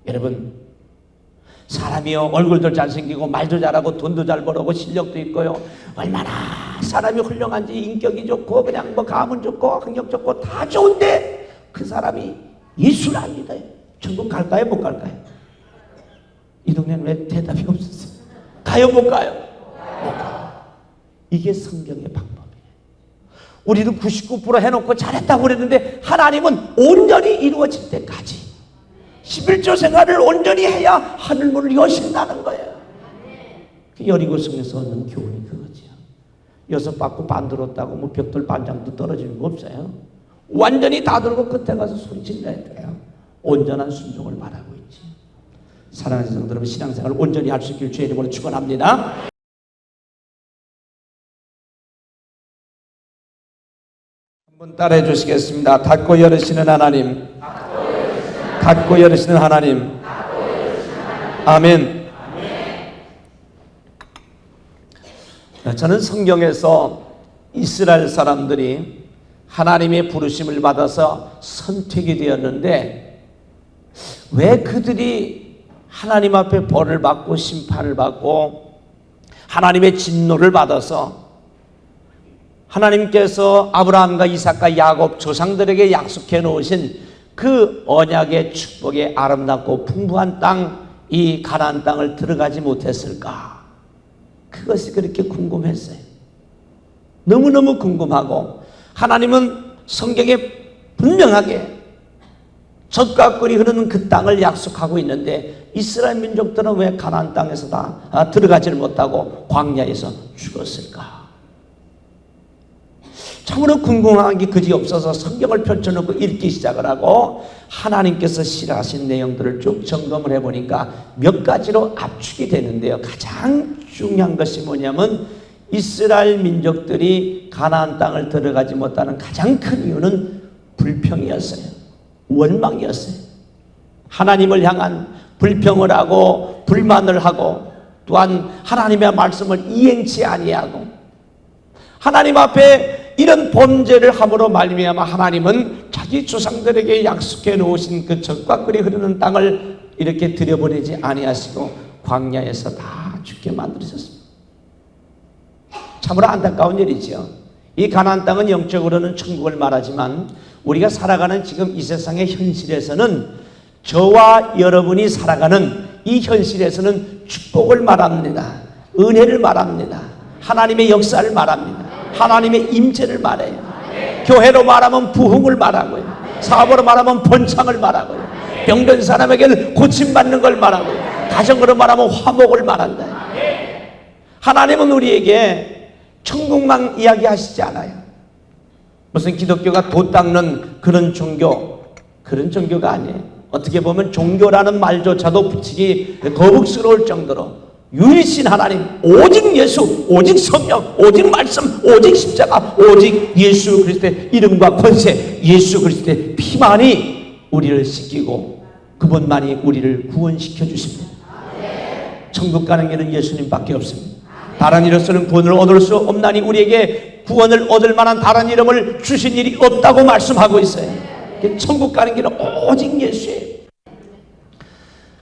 여러분, 사람이요, 얼굴도 잘생기고 말도 잘하고 돈도 잘 벌고 실력도 있고요, 얼마나 사람이 훌륭한지, 인격이 좋고 그냥 뭐 가문 좋고 학력 좋고 다 좋은데 그 사람이 예수를 안 믿어요. 천국 갈까요, 못 갈까요? 이 동네는 왜 대답이 없었어요? 가요, 못 가요? 못 가요. 이게 성경의 방법이에요. 우리는 99% 해놓고 잘했다고 그랬는데 하나님은 온전히 이루어질 때까지 11조 생활을 온전히 해야 하늘문을 여신다는 거예요. 여리고성에서 얻는 교훈이 그거죠. 여섯 받고 반 들었다고 뭐 벽돌 반장도 떨어지는 거 없어요. 완전히 다 들고 끝에 가서 소리 질러야 돼요. 온전한 순종을 말하고 있지. 사랑하는 성도 여러분, 신앙생활을 온전히 할 수 있길 주의 이름으로 축원합니다. 한번 따라해 주시겠습니다. 닫고 열으시는 하나님, 닫고 열으시는 하나님. 아멘. 저는 성경에서 이스라엘 사람들이 하나님의 부르심을 받아서 선택이 되었는데 왜 그들이 하나님 앞에 벌을 받고 심판을 받고 하나님의 진노를 받아서 하나님께서 아브라함과 이삭과 야곱 조상들에게 약속해 놓으신 그 언약의 축복의 아름답고 풍부한 땅, 이 가나안 땅을 들어가지 못했을까? 그것이 그렇게 궁금했어요. 너무너무 궁금하고, 하나님은 성경에 분명하게 젖과 꿀이 흐르는 그 땅을 약속하고 있는데 이스라엘 민족들은 왜 가나안 땅에서 다 들어가지를 못하고 광야에서 죽었을까? 참으로 궁금한 게 그지없어서 성경을 펼쳐놓고 읽기 시작을 하고 하나님께서 싫어하신 내용들을 쭉 점검을 해보니까 몇 가지로 압축이 되는데요. 가장 중요한 것이 뭐냐면 이스라엘 민족들이 가나안 땅을 들어가지 못하는 가장 큰 이유는 불평이었어요. 원망이었어요. 하나님을 향한 불평을 하고 불만을 하고 또한 하나님의 말씀을 이행치 아니하고 하나님 앞에 이런 범죄를 함으로 말미암아 하나님은 자기 조상들에게 약속해 놓으신 그 젖과 꿀이 흐르는 땅을 이렇게 들여보내지 아니하시고 광야에서 다 죽게 만드셨습니다. 참으로 안타까운 일이죠. 이 가나안 땅은 영적으로는 천국을 말하지만 우리가 살아가는 지금 이 세상의 현실에서는 저와 여러분이 살아가는 이 현실에서는 축복을 말합니다. 은혜를 말합니다. 하나님의 역사를 말합니다. 하나님의 임재를 말해요. 교회로 말하면 부흥을 말하고요. 사업으로 말하면 번창을 말하고요. 병든 사람에게는 고침받는 걸 말하고요. 가정으로 말하면 화목을 말한다. 하나님은 우리에게 천국만 이야기하시지 않아요. 무슨 기독교가 도 닦는 그런 종교가 아니에요. 어떻게 보면 종교라는 말조차도 붙이기 거북스러울 정도로 유일신 하나님, 오직 예수, 오직 성령, 오직 말씀, 오직 십자가, 오직 예수 그리스도의 이름과 권세, 예수 그리스도의 피만이 우리를 씻기고 그분만이 우리를 구원시켜 주십니다. 천국 가는 길은 예수님밖에 없습니다. 다른 이로서는 구원을 얻을 수 없나니 우리에게 구원을 얻을 만한 다른 이름을 주신 일이 없다고 말씀하고 있어요. 천국 가는 길은 오직 예수예요.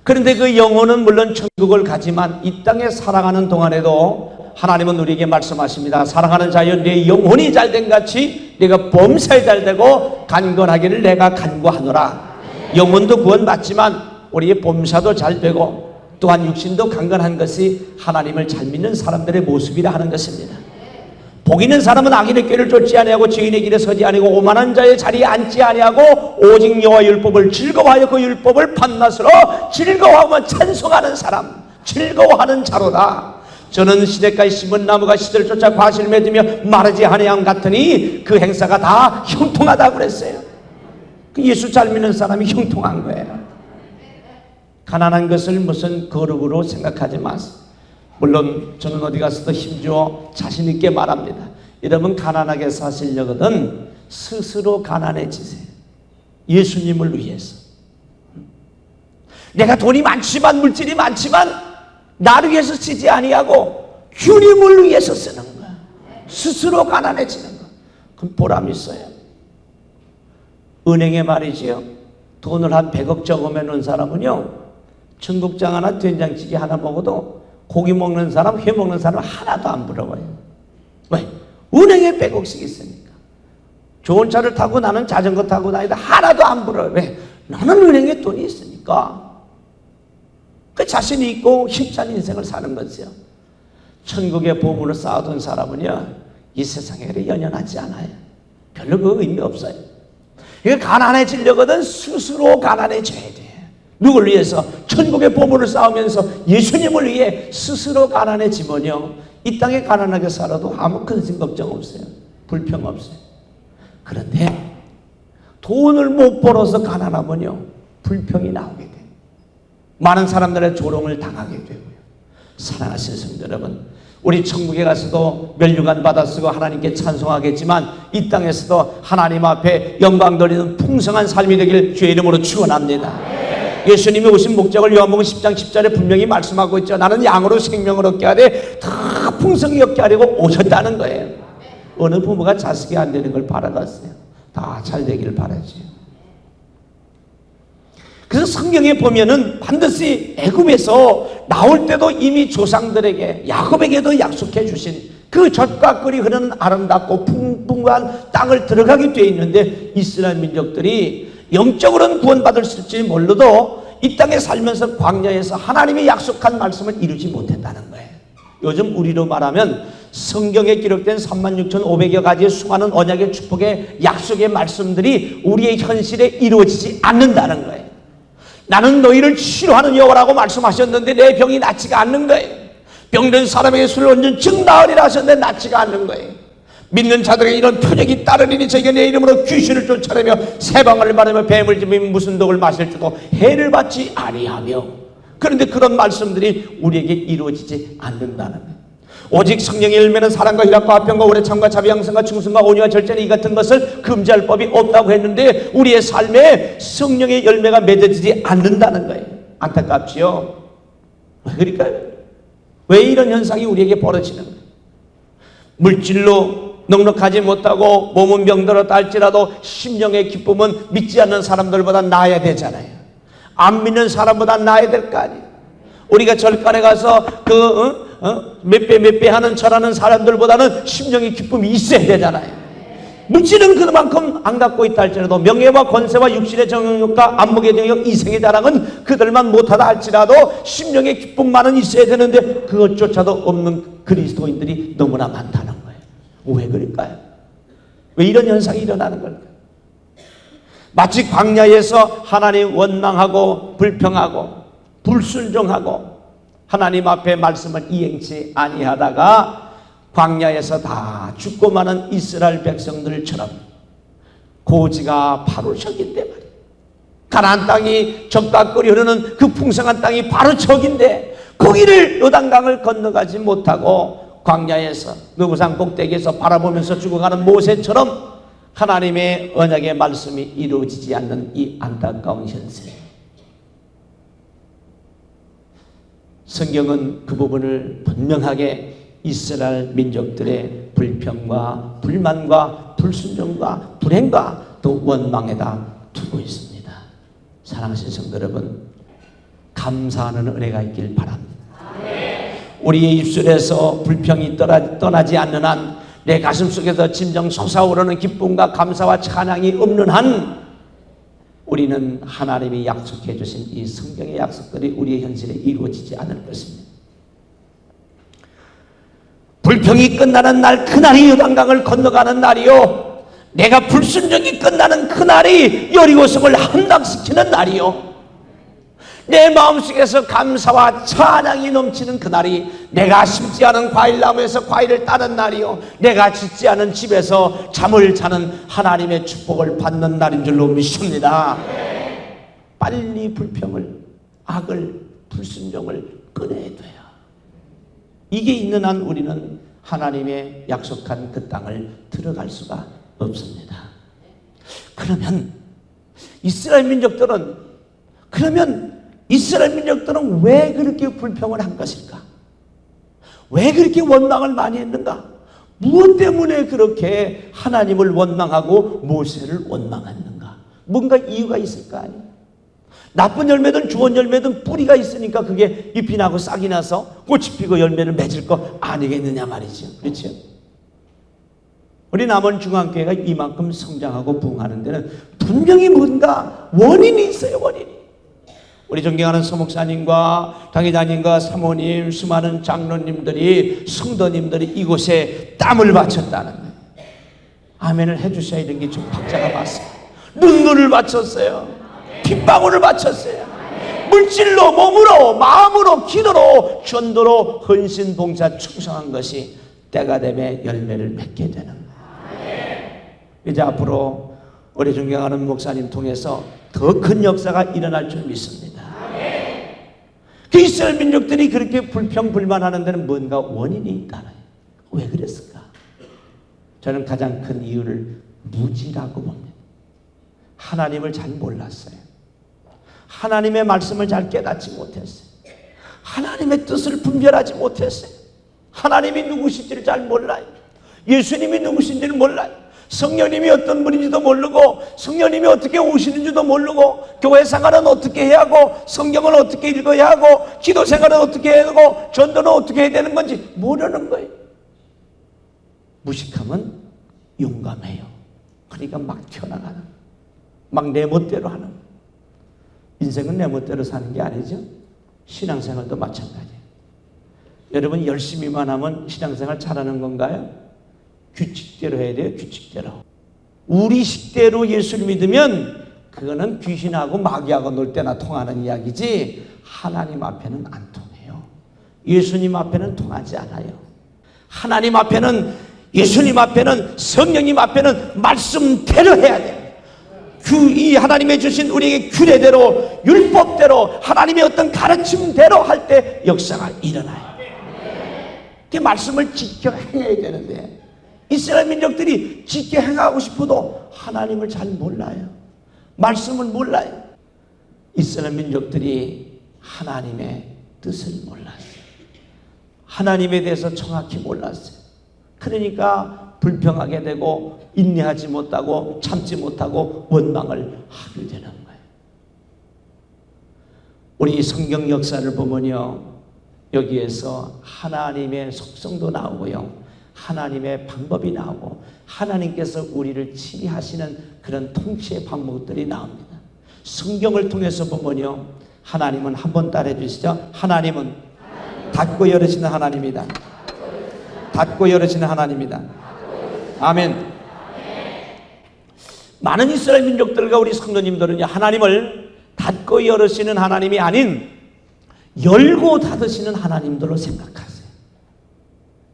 그런데 그 영혼은 물론 천국을 가지만 이 땅에 살아가는 동안에도 하나님은 우리에게 말씀하십니다. 사랑하는 자여, 내 영혼이 잘된 같이 내가 범사에 잘되고 간건하기를 내가 간구하노라. 영혼도 구원받지만 우리의 범사도 잘되고 또한 육신도 강건한 것이 하나님을 잘 믿는 사람들의 모습이라 하는 것입니다. 복 있는 사람은 악인의 꾀를 쫓지 아니하고 죄인의 길에 서지 아니하고 오만한 자의 자리에 앉지 아니하고 오직 여호와의 율법을 즐거워하여 그 율법을 밤낮으로 즐거워하며 찬송하는 사람, 즐거워하는 자로다. 저는 시냇가에 심은 나무가 시절을 쫓아 과실을 맺으며 마르지 아니함 같으니 그 행사가 다 형통하다고 그랬어요. 그 예수 잘 믿는 사람이 형통한 거예요. 가난한 것을 무슨 거룩으로 생각하지 마세요. 물론 저는 어디 가서도 힘주어 자신 있게 말합니다. 여러분 가난하게 사시려거든 스스로 가난해지세요. 예수님을 위해서. 내가 돈이 많지만 물질이 많지만 나를 위해서 쓰지 아니하고 주님을 위해서 쓰는 거야. 스스로 가난해지는 거. 그럼 보람 있어요. 은행에 말이지요. 돈을 한 100억 적으면 온 사람은요 청국장 하나 된장찌개 하나 먹어도 고기 먹는 사람 회 먹는 사람 하나도 안 부러워요. 왜? 은행에 100억씩 있으니까. 좋은 차를 타고 나는 자전거 타고 다니다 하나도 안 부러워요. 왜? 나는 은행에 돈이 있으니까. 그 자신이 있고 힘찬 인생을 사는 거죠. 천국의 보물을 쌓아둔 사람은요, 이 세상에 그래 연연하지 않아요. 별로 그 의미 없어요. 이거 가난해지려거든 스스로 가난해져야 돼. 누굴 위해서? 천국의 보물을 쌓으면서 예수님을 위해 스스로 가난해지면요, 이 땅에 가난하게 살아도 아무 근심 걱정 없어요. 불평 없어요. 그런데 돈을 못 벌어서 가난하면요, 불평이 나오게 돼요. 많은 사람들의 조롱을 당하게 되고요. 사랑하시는 성도 여러분, 우리 천국에 가서도 면류관 받아 쓰고 하나님께 찬송하겠지만 이 땅에서도 하나님 앞에 영광 돌리는 풍성한 삶이 되길 주의 이름으로 축원합니다. 예수님이 오신 목적을 요한복음 10장 10절에 분명히 말씀하고 있죠. 나는 양으로 생명을 얻게 하되 다 풍성히 얻게 하려고 오셨다는 거예요. 어느 부모가 자식이 안 되는 걸 바라봤어요. 다 잘 되기를 바라죠. 그래서 성경에 보면은 반드시 애굽에서 나올 때도 이미 조상들에게 야곱에게도 약속해 주신 그 젖과 꿀이 흐르는 아름답고 풍부한 땅을 들어가게 되어 있는데 이스라엘 민족들이 영적으로는 구원받을지 몰라도 이 땅에 살면서 광야에서 하나님이 약속한 말씀을 이루지 못했다는 거예요. 요즘 우리로 말하면 성경에 기록된 36,500여 가지의 수많은 언약의 축복의 약속의 말씀들이 우리의 현실에 이루어지지 않는다는 거예요. 나는 너희를 치료하는 여호와라고 말씀하셨는데 내 병이 낫지가 않는 거예요. 병든 사람에게 술을 얹은 즉 나으리라 하셨는데 낫지가 않는 거예요. 믿는 자들에게 이런 표적이 따르리니 저희가 내 이름으로 귀신을 쫓아내며 새방울을 바르며 뱀을 집으며 무슨 독을 마실지도 해를 받지 아니하며. 그런데 그런 말씀들이 우리에게 이루어지지 않는다는 거예요. 오직 성령의 열매는 사랑과 희락과 화평과 오래 참과 자비 양선과 충성과 온유와 절제는 이 같은 것을 금지할 법이 없다고 했는데 우리의 삶에 성령의 열매가 맺어지지 않는다는 거예요. 안타깝지요? 왜 그럴까요? 왜 이런 현상이 우리에게 벌어지는 거예요? 물질로 넉넉하지 못하고 몸은 병들었다 할지라도 심령의 기쁨은 믿지 않는 사람들보다 나아야 되잖아요. 안 믿는 사람보다 나아야 될 거 아니에요. 우리가 절간에 가서 몇 배 하는 절하는 사람들보다는 심령의 기쁨이 있어야 되잖아요. 물질은 그만큼 안 갖고 있다 할지라도 명예와 권세와 육신의 정욕과 안목의 정욕, 이생의 자랑은 그들만 못하다 할지라도 심령의 기쁨만은 있어야 되는데 그것조차도 없는 그리스도인들이 너무나 많다는 거예요. 왜 그럴까요? 왜 이런 현상이 일어나는 걸까요? 마치 광야에서 하나님 원망하고 불평하고 불순종하고 하나님 앞에 말씀을 이행치 아니하다가 광야에서 다 죽고 마는 이스라엘 백성들처럼 고지가 바로 저긴데 말이에요. 가나안 땅이 젖과 꿀이 흐르는 그 풍성한 땅이 바로 저긴데 거기를 요단강을 건너가지 못하고 광야에서 느부산 꼭대기에서 바라보면서 죽어가는 모세처럼 하나님의 언약의 말씀이 이루어지지 않는 이 안타까운 현실. 성경은 그 부분을 분명하게 이스라엘 민족들의 불평과 불만과 불순종과 불행과 또 원망에다 두고 있습니다. 사랑하시는 성도 여러분, 감사하는 은혜가 있길 바랍니다. 우리의 입술에서 불평이 떠나지 않는 한, 내 가슴속에서 진정 솟아오르는 기쁨과 감사와 찬양이 없는 한 우리는 하나님이 약속해 주신 이 성경의 약속들이 우리의 현실에 이루어지지 않을 것입니다. 불평이 끝나는 날, 그날이 요단강을 건너가는 날이요, 내가 불순종이 끝나는 그날이 여리고성을 함락시키는 날이요, 내 마음속에서 감사와 찬양이 넘치는 그날이 내가 심지 않은 과일나무에서 과일을 따는 날이요, 내가 짓지 않은 집에서 잠을 자는 하나님의 축복을 받는 날인 줄로 믿습니다. 빨리 불평을, 악을, 불순종을 끊어야 돼요. 이게 있는 한 우리는 하나님의 약속한 그 땅을 들어갈 수가 없습니다. 그러면 이스라엘 민족들은 왜 그렇게 불평을 한 것일까? 왜 그렇게 원망을 많이 했는가? 무엇 때문에 그렇게 하나님을 원망하고 모세를 원망했는가? 뭔가 이유가 있을 거 아니에요? 나쁜 열매든 좋은 열매든 뿌리가 있으니까 그게 잎이 나고 싹이 나서 꽃이 피고 열매를 맺을 거 아니겠느냐 말이죠. 그렇죠? 우리 남원 중앙교회가 이만큼 성장하고 부흥하는 데는 분명히 뭔가 원인이 있어요. 원인이. 우리 존경하는 서목사님과 당회장님과 사모님, 수많은 장로님들이, 성도님들이 이곳에 땀을 바쳤다는 거예요. 아멘을 해주셔야 이런 게 좀 박자가 맞습니다. 눈물을 바쳤어요. 핏방울을 바쳤어요. 물질로, 몸으로, 마음으로, 기도로, 전도로 헌신, 봉사, 충성한 것이 때가 되면 열매를 맺게 되는 거예요. 이제 앞으로 우리 존경하는 목사님 통해서 더 큰 역사가 일어날 줄 믿습니다. 그 이스라엘 민족들이 그렇게 불평불만하는 데는 뭔가 원인이 있다는 거예요. 왜 그랬을까? 저는 가장 큰 이유를 무지라고 봅니다. 하나님을 잘 몰랐어요. 하나님의 말씀을 잘 깨닫지 못했어요. 하나님의 뜻을 분별하지 못했어요. 하나님이 누구신지를 잘 몰라요. 예수님이 누구신지를 몰라요. 성령님이 어떤 분인지도 모르고, 성령님이 어떻게 오시는지도 모르고, 교회 생활은 어떻게 해야 하고, 성경은 어떻게 읽어야 하고, 기도 생활은 어떻게 해야 하고, 전도는 어떻게 해야 되는 건지 모르는 거예요. 무식하면 용감해요. 그러니까 막 튀어나가는, 막 내 멋대로 하는. 인생은 내 멋대로 사는 게 아니죠. 신앙생활도 마찬가지예요. 여러분 열심히만 하면 신앙생활 잘하는 건가요? 규칙대로 해야 돼요. 규칙대로. 우리 식대로 예수를 믿으면 그거는 귀신하고 마귀하고 놀 때나 통하는 이야기지 하나님 앞에는 안 통해요. 예수님 앞에는 통하지 않아요. 하나님 앞에는, 예수님 앞에는, 성령님 앞에는 말씀대로 해야 돼요. 이 하나님의 주신 우리에게 규례대로, 율법대로, 하나님의 어떤 가르침대로 할 때 역사가 일어나요. 그 말씀을 지켜 행해야 되는데 이스라엘 민족들이 지켜 행하고 싶어도 하나님을 잘 몰라요. 말씀을 몰라요. 이스라엘 민족들이 하나님의 뜻을 몰랐어요. 하나님에 대해서 정확히 몰랐어요. 그러니까 불평하게 되고 인내하지 못하고 참지 못하고 원망을 하게 되는 거예요. 우리 성경 역사를 보면요, 여기에서 하나님의 속성도 나오고요, 하나님의 방법이 나오고 하나님께서 우리를 치리하시는 그런 통치의 방법들이 나옵니다. 성경을 통해서 보면요, 하나님은 한번 따라해 주시죠. 하나님은 닫고 열으시는 하나님이다. 닫고 열으시는 하나님이다. 아멘. 많은 이스라엘 민족들과 우리 성도님들은 하나님을 닫고 열으시는 하나님이 아닌 열고 닫으시는 하나님들로 생각하세요.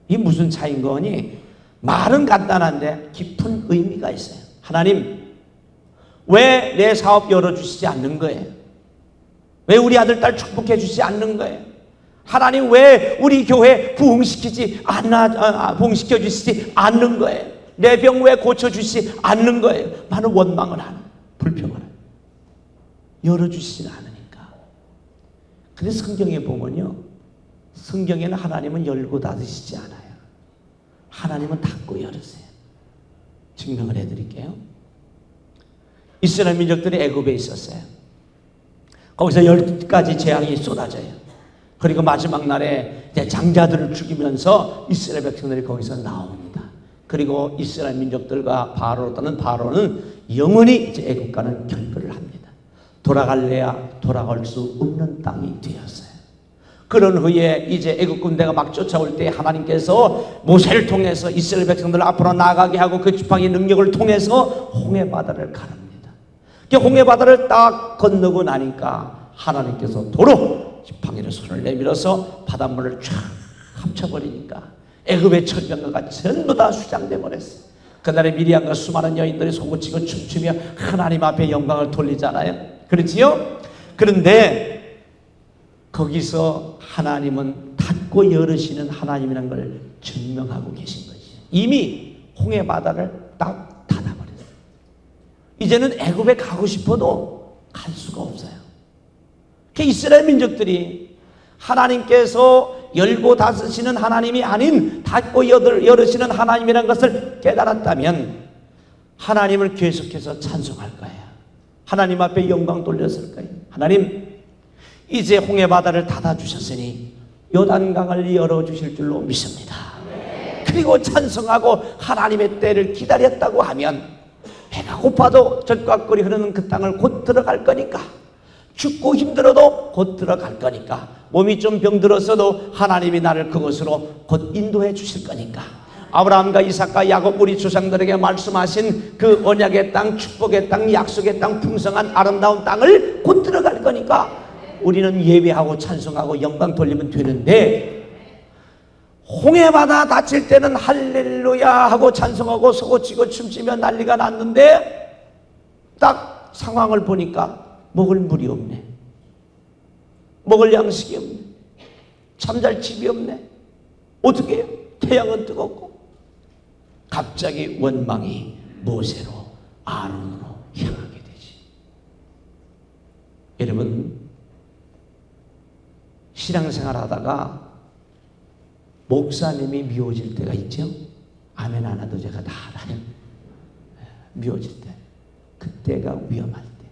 이게 무슨 차이인 거니? 말은 간단한데 깊은 의미가 있어요. 하나님, 왜 내 사업 열어주시지 않는 거예요? 왜 우리 아들, 딸 축복해 주시지 않는 거예요? 하나님, 왜 우리 교회 부흥시켜 주시지 않는 거예요? 내 병 왜 고쳐주시지 않는 거예요? 많은 원망을 하는, 불평을 하는, 열어주시지 않으니까. 그래서 성경에 보면요, 성경에는 하나님은 열고 닫으시지 않아요. 하나님은 닫고 열으세요. 증명을 해드릴게요. 이스라엘 민족들이 애굽에 있었어요. 거기서 10가지 재앙이 쏟아져요. 그리고 마지막 날에 장자들을 죽이면서 이스라엘 백성들이 거기서 나옵니다. 그리고 이스라엘 민족들과 바로는 영원히 이제 애국과는 결별을 합니다. 돌아갈래야 돌아갈 수 없는 땅이 되었어요. 그런 후에 이제 애국 군대가 막 쫓아올 때 하나님께서 모세를 통해서 이스라엘 백성들을 앞으로 나가게 하고 그 지팡이 능력을 통해서 홍해 바다를 가릅니다. 그 홍해 바다를 딱 건너고 나니까 하나님께서 도로 지팡이를 손을 내밀어서 바닷물을 쫙 합쳐버리니까 애굽의 천병거가 전부 다 수장돼 버렸어요. 그날에 미리암과 수많은 여인들이 소고치고 춤추며 하나님 앞에 영광을 돌리잖아요. 그렇지요? 그런데 거기서 하나님은 닫고 열으시는 하나님이라는 걸 증명하고 계신 거죠. 이미 홍해 바다를 딱 닫아버렸어요. 이제는 애굽에 가고 싶어도 갈 수가 없어요. 그 이스라엘 민족들이 하나님께서 열고 닫으시는 하나님이 아닌 닫고 열으시는 하나님이라는 것을 깨달았다면 하나님을 계속해서 찬송할 거예요. 하나님 앞에 영광 돌렸을 거예요. 하나님, 이제 홍해바다를 닫아주셨으니 요단강을 열어주실 줄로 믿습니다. 그리고 찬송하고 하나님의 때를 기다렸다고 하면 배가 고파도 젖과 꿀이 흐르는 그 땅을 곧 들어갈 거니까, 춥고 힘들어도 곧 들어갈 거니까, 몸이 좀 병들었어도 하나님이 나를 그곳으로 곧 인도해 주실 거니까, 아브라함과 이삭과 야곱 우리 조상들에게 말씀하신 그 언약의 땅, 축복의 땅, 약속의 땅, 풍성한 아름다운 땅을 곧 들어갈 거니까 우리는 예배하고 찬송하고 영광 돌리면 되는데, 홍해바다 닫힐 때는 할렐루야 하고 찬송하고 서고치고 춤추며 난리가 났는데 딱 상황을 보니까 먹을 물이 없네, 먹을 양식이 없네, 잠잘 집이 없네. 어떻게 해요? 태양은 뜨겁고. 갑자기 원망이 모세로 아론으로 향하게 되지. 여러분, 신앙생활 하다가 목사님이 미워질 때가 있죠? 아멘 안 해도 제가 다 알아요. 미워질 때, 그때가 위험할 때,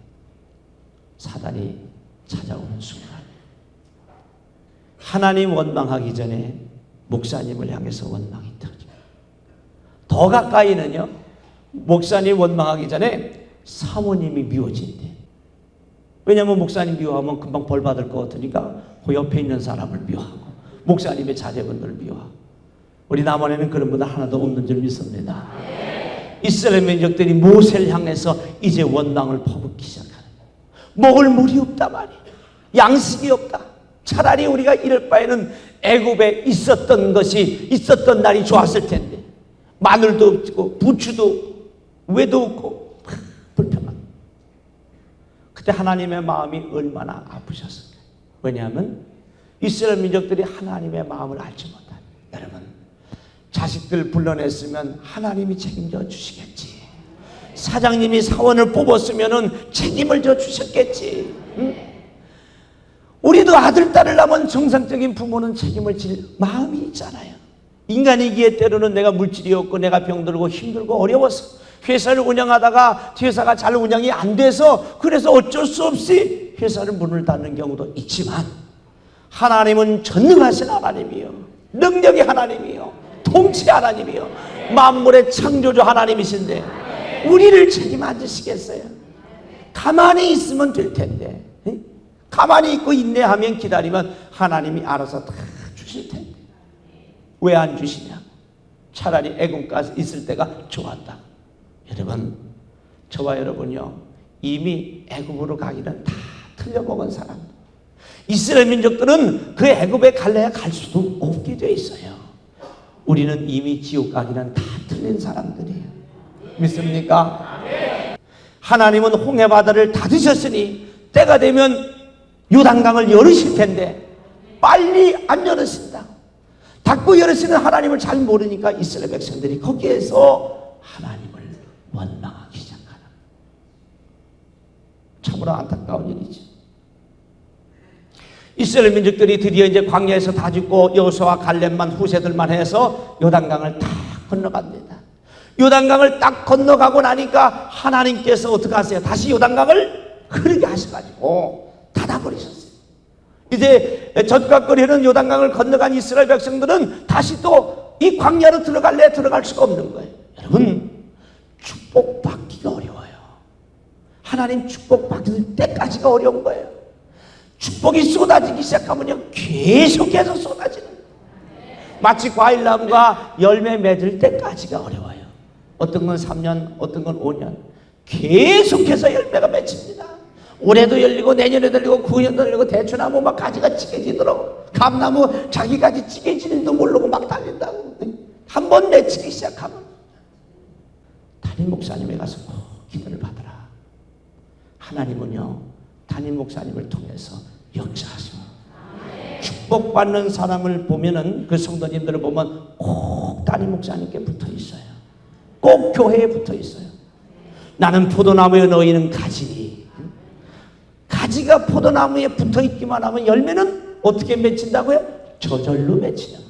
사단이 찾아오는 순간, 하나님 원망하기 전에 목사님을 향해서 원망이 터집니다. 더 가까이는요, 목사님 원망하기 전에 사모님이 미워진대. 왜냐하면 목사님 미워하면 금방 벌 받을 것 같으니까 그 옆에 있는 사람을 미워하고 목사님의 자제분들을 미워하고. 우리 남한에는 그런 분 하나도 없는 줄 믿습니다. 이스라엘 민족들이 모세를 향해서 이제 원망을 퍼붓기 시작하는 거예요. 먹을 물이 없다 말이에요. 양식이 없다. 차라리 우리가 이럴 바에는 애굽에 있었던 것이, 있었던 날이 좋았을 텐데, 마늘도 없고 부추도 없고 왜도 없고 불평한. 그때 하나님의 마음이 얼마나 아프셨을까요? 왜냐하면 이스라엘 민족들이 하나님의 마음을 알지 못한. 여러분, 자식들 불러냈으면 하나님이 책임져 주시겠지. 사장님이 사원을 뽑았으면 책임을 져 주셨겠지. 응? 우리도 아들, 딸을 낳으면 정상적인 부모는 책임을 질 마음이 있잖아요. 인간이기에 때로는 내가 물질이 없고 내가 병들고 힘들고 어려워서 회사를 운영하다가 회사가 잘 운영이 안 돼서, 그래서 어쩔 수 없이 회사를 문을 닫는 경우도 있지만, 하나님은 전능하신 하나님이요, 능력의 하나님이요, 통치 하나님이요, 만물의 창조주 하나님이신데 우리를 책임 안 지시겠어요? 가만히 있으면 될 텐데, 가만히 있고 인내하면 기다리면 하나님이 알아서 다 주실 텐데 왜 안 주시냐? 차라리 애굽까지 있을 때가 좋았다. 여러분, 저와 여러분요, 이미 애굽으로 가기는 다 틀려먹은 사람. 이스라엘 민족들은 그 애굽에 갈래야 갈 수도 없게 돼 있어요. 우리는 이미 지옥 가기는 다 틀린 사람들이에요. 믿습니까? 하나님은 홍해바다를 닫으셨으니 때가 되면 요단강을 열으실 텐데 빨리 안 열으신다. 닫고 열으시는 하나님을 잘 모르니까 이스라엘 백성들이 거기에서 하나님을 원망하기 시작하는, 참으로 안타까운 일이죠. 이스라엘 민족들이 드디어 이제 광야에서 다 죽고 여호수아와 갈렙만 후세들만 해서 요단강을 다 건너갑니다. 요단강을 딱 건너가고 나니까 하나님께서 어떻게 하세요? 다시 요단강을 흐르게 하셔가지고 닫아버리셨어요. 이제 젖과 꿀이 흐르는 요단강을 건너간 이스라엘 백성들은 다시 또 이 광야로 들어갈래 들어갈 수가 없는 거예요. 여러분, 축복받기가 어려워요. 하나님 축복받을 때까지가 어려운 거예요. 축복이 쏟아지기 시작하면요, 계속해서 쏟아지는 거예요. 마치 과일나무가 열매 맺을 때까지가 어려워요. 어떤 건 3년, 어떤 건 5년 계속해서 열매가 맺힙니다. 올해도 열리고 내년에도 열리고 9년도 열리고, 대추나무 막 가지가 찌개지더라고. 감나무 자기 가지 찌개지는도 모르고 막 달린다고. 한 번 맺히기 시작하면 담임 목사님에 가서 꼭 기도를 받으라. 하나님은요, 담임 목사님을 통해서 역사하시고, 축복받는 사람을 보면은, 그 성도님들을 보면 꼭 담임 목사님께 붙어 있어요. 꼭 교회에 붙어 있어요. 나는 포도나무에 너희는 가지. 가지가 포도나무에 붙어 있기만 하면 열매는 어떻게 맺힌다고요? 저절로 맺히는.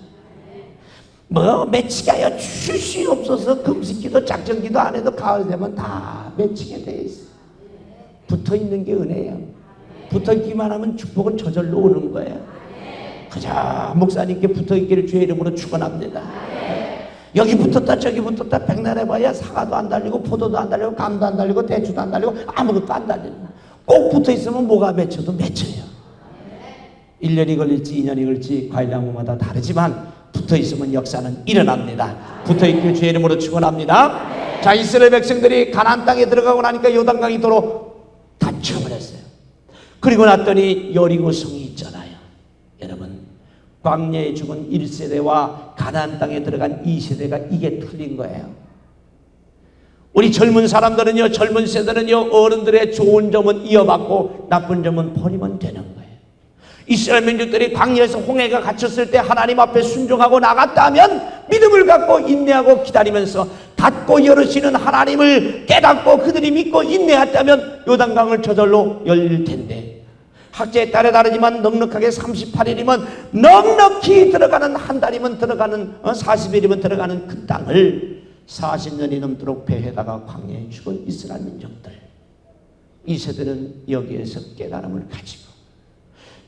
뭐 맺히게 하여 주시옵소서. 금식기도 작정기도 안 해도 가을 되면 다 맺히게 돼 있어요. 붙어 있는 게 은혜예요. 붙어있기만 하면 축복은 저절로 오는 거예요. 그저 목사님께 붙어있기를 주의 이름으로 축원합니다. 여기 붙었다 저기 붙었다 백날 해봐야 사과도 안 달리고 포도도 안 달리고 감도 안 달리고 대추도 안 달리고 아무것도 안 달리고, 꼭 붙어있으면 뭐가 맺혀도 맺혀요. 1년이 걸릴지 2년이 걸릴지 과일나무마다 다르지만 붙어있으면 역사는 일어납니다. 붙어있기를 주의 이름으로 축원합니다. 자, 이스라엘 백성들이 가나안 땅에 들어가고 나니까 요단강이 도로 닫혀버렸어요. 그리고 났더니 여리고 성이 있잖아요. 여러분, 광야에 죽은 1세대와 가나안 땅에 들어간 2세대가 이게 틀린 거예요. 우리 젊은 사람들은요, 젊은 세대는요, 어른들의 좋은 점은 이어받고 나쁜 점은 버리면 되는 거예요. 이스라엘 민족들이 광야에서 홍해가 갇혔을 때 하나님 앞에 순종하고 나갔다면 믿음을 갖고 인내하고 기다리면서 닫고 열으시는 하나님을 깨닫고 그들이 믿고 인내했다면 요단강을 저절로 열릴 텐데, 학자에 따라 다르지만 넉넉하게 38일이면 넉넉히 들어가는, 한 달이면 들어가는, 40일이면 들어가는 그 땅을 40년이 넘도록 배에다가 광야에 죽은 이스라엘 민족들, 이 세대는 여기에서 깨달음을 가지고,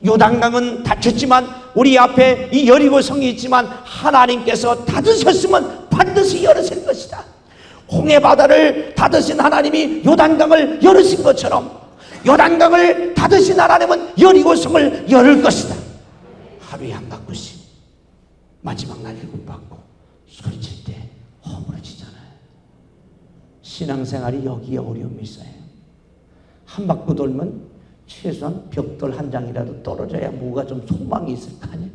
요단강은 닫혔지만 우리 앞에 이 여리고 성이 있지만 하나님께서 닫으셨으면 반드시 열으실 것이다. 홍해 바다를 닫으신 하나님이 요단강을 열으신 것처럼 요단강을 닫으신 하나님은 여리고 성을 열을 것이다. 하루에 한 바퀴씩 마지막 날 7바퀴 소리칠 때 허물어지잖아요. 신앙생활이 여기에 어려움이 있어요. 한 바퀴 돌면 최소한 벽돌 한 장이라도 떨어져야 뭐가 좀 소망이 있을 거 아니에요.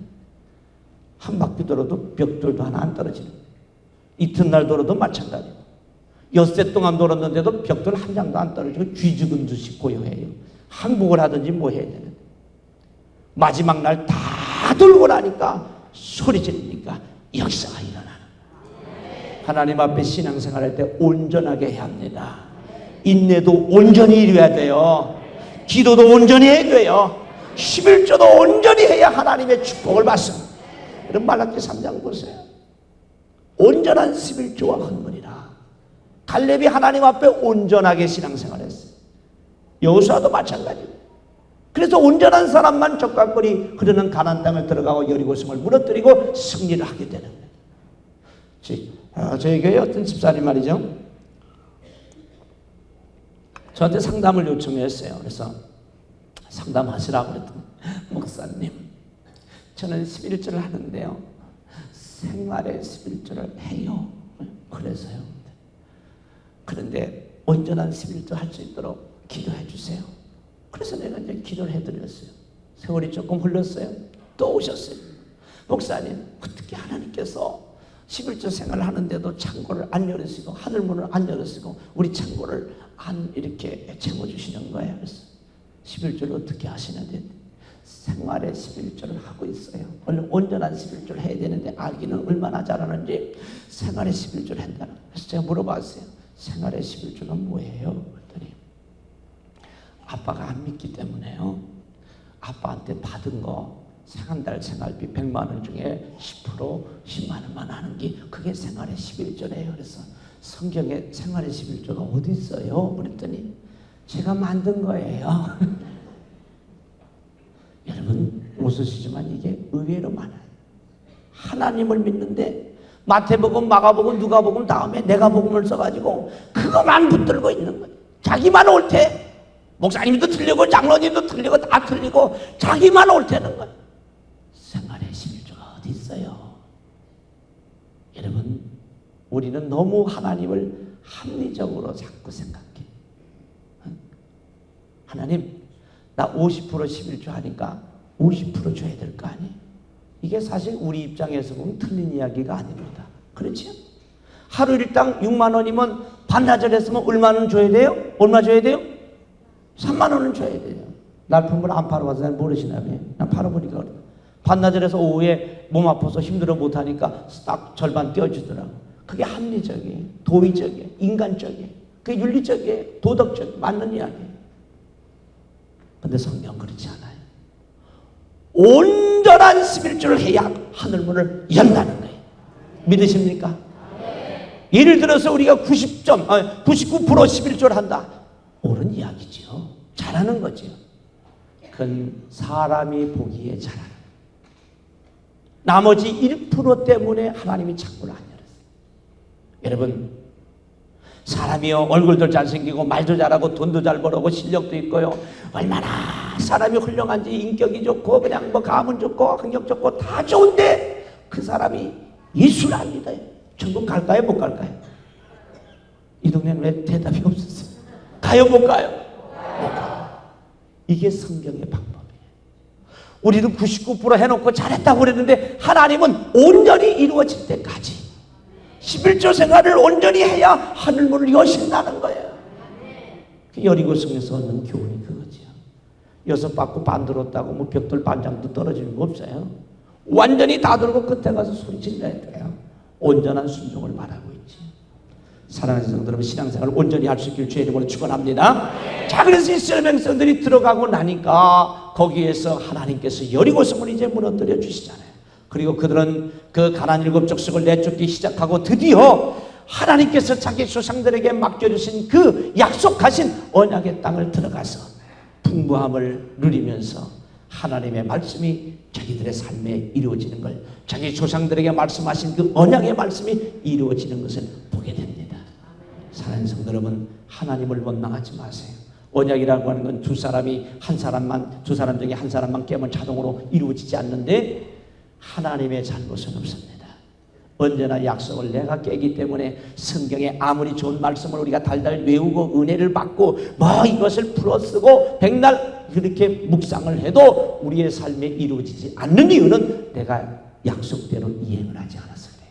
한 바퀴 돌아도 벽돌도 하나 안 떨어지는 거예요. 이튿날 돌아도 마찬가지고, 엿새 동안 돌았는데도 벽돌 한 장도 안 떨어지고 쥐죽은 듯이 고요해요. 항복을 하든지 뭐 해야 되는데, 마지막 날 다 돌고 나니까 소리 지르니까 역사가 일어나는 거예요. 하나님 앞에 신앙생활할 때 온전하게 해야 합니다. 인내도 온전히 이루어야 돼요. 기도도 온전히 해야 돼요. 11조도 온전히 해야 하나님의 축복을 받습니다. 그럼 말라기 3장 보세요. 온전한 11조와 헌물이라. 갈렙이 하나님 앞에 온전하게 신앙생활했어요. 여호수아도 마찬가지예요. 그래서 온전한 사람만 적각거리 흐르는 가나안 땅을 들어가고 여리고성을 무너뜨리고 승리를 하게 되는 거예요. 저희 교회 어떤 집사님 말이죠, 저한테 상담을 요청했어요. 그래서 상담하시라고 그랬더니, 목사님, 저는 11조를 하는데요, 생활의 11조를 해요. 그래서요. 그런데 온전한 11조 할 수 있도록 기도해 주세요. 그래서 내가 이제 기도를 해드렸어요. 세월이 조금 흘렀어요. 또 오셨어요. 목사님, 어떻게 하나님께서 11조 생활을 하는데도 창고를 안 열으시고 하늘문을 안 열으시고 우리 창고를 안 이렇게 채워주시는 거예요. 그래서 11조를 어떻게 하시는데, 생활의 11조를 하고 있어요. 원래 온전한 11조를 해야 되는데 알기는 얼마나 잘하는지 생활의 11조를 한다는. 그래서 제가 물어봤어요. 생활의 11조는 뭐예요? 그랬더니 아빠가 안 믿기 때문에요, 아빠한테 받은 거 한 달 생활비 100만 원 중에 10% 10만 원만 하는 게 그게 생활의 11조래요. 그래서 성경에 생활의 11조가 어디 있어요? 그랬더니 제가 만든 거예요. 여러분, 웃으시지만 이게 의외로 많아요. 하나님을 믿는데 마태복음, 마가복음, 누가복음 다음에 내가복음을 써가지고 그것만 붙들고 있는 거예요. 자기만 옳대. 목사님도 틀리고 장로님도 틀리고 다 틀리고 자기만 옳다는 거예요. 생활의 11조가 어디 있어요? 여러분, 우리는 너무 하나님을 합리적으로 자꾸 생각해. 하나님, 나 50% 11조 하니까 50% 줘야 될 거 아니에요? 이게 사실 우리 입장에서 보면 틀린 이야기가 아닙니다. 그렇죠? 하루 일당 6만 원이면 반나절 했으면 얼마는 줘야 돼요? 얼마 줘야 돼요? 3만 원은 줘야 돼요. 날품을 안 팔아봐서 잘 모르시나요? 난 팔아보니까 그래요. 반나절에서 오후에 몸 아파서 힘들어 못하니까 딱 절반 떼어주더라고. 그게 합리적이에요. 도의적이에요. 인간적이에요. 그게 윤리적이에요. 도덕적이에요. 맞는 이야기예요. 근데 성경은 그렇지 않아요. 온전한 11조를 해야 하늘문을 연다는 거예요. 믿으십니까? 예를 들어서 우리가 99% 11조를 한다. 옳은 이야기죠. 잘하는 거죠. 그건 사람이 보기에 잘하는, 나머지 1% 때문에 하나님이 창문을 안 열었어요. 여러분, 사람이요, 얼굴도 잘생기고 말도 잘하고 돈도 잘 벌고 실력도 있고요, 얼마나 사람이 훌륭한지, 인격이 좋고 그냥 뭐 가문 좋고 학력 좋고 다 좋은데 그 사람이 예수를 안 믿어요. 천국 갈까요, 못 갈까요? 이 동네는 왜 대답이 없었어요? 가요, 못 가요? 못 가요. 이게 성경의 방법이에요. 우리는 99% 해놓고 잘했다고 그랬는데 하나님은 온전히 이루어질 때까지 11조 생활을 온전히 해야 하늘문을 여신다는 거예요. 여리고성에서 얻는 교훈이 그거지요. 여섯 받고 반 들었다고 뭐 벽돌 반장도 떨어지는 거 없어요. 완전히 다 들고 끝에 가서 소리 질러야 돼요. 온전한 순종을 말하고 있지. 사랑하는 성도 여러분, 신앙생활을 온전히 할 수 있기를 주의 이름으로 축원합니다. 자, 그래서 이스라엘 백성들이 들어가고 나니까 거기에서 하나님께서 여리고성을 이제 무너뜨려 주시잖아요. 그리고 그들은 그 가나안 7족속을 내쫓기 시작하고 드디어 하나님께서 자기 조상들에게 맡겨주신 그 약속하신 언약의 땅을 들어가서 풍부함을 누리면서 하나님의 말씀이 자기들의 삶에 이루어지는 걸, 자기 조상들에게 말씀하신 그 언약의 말씀이 이루어지는 것을 보게 됩니다. 사랑하는 성도 여러분, 하나님을 원망하지 마세요. 언약이라고 하는 건 두 사람 중에 한 사람만 깨면 자동으로 이루어지지 않는데 하나님의 잘못은 없습니다. 언제나 약속을 내가 깨기 때문에 성경에 아무리 좋은 말씀을 우리가 달달 외우고 은혜를 받고 뭐 이것을 풀어쓰고 백날 그렇게 묵상을 해도 우리의 삶에 이루어지지 않는 이유는 내가 약속대로 이행을 하지 않았을 때.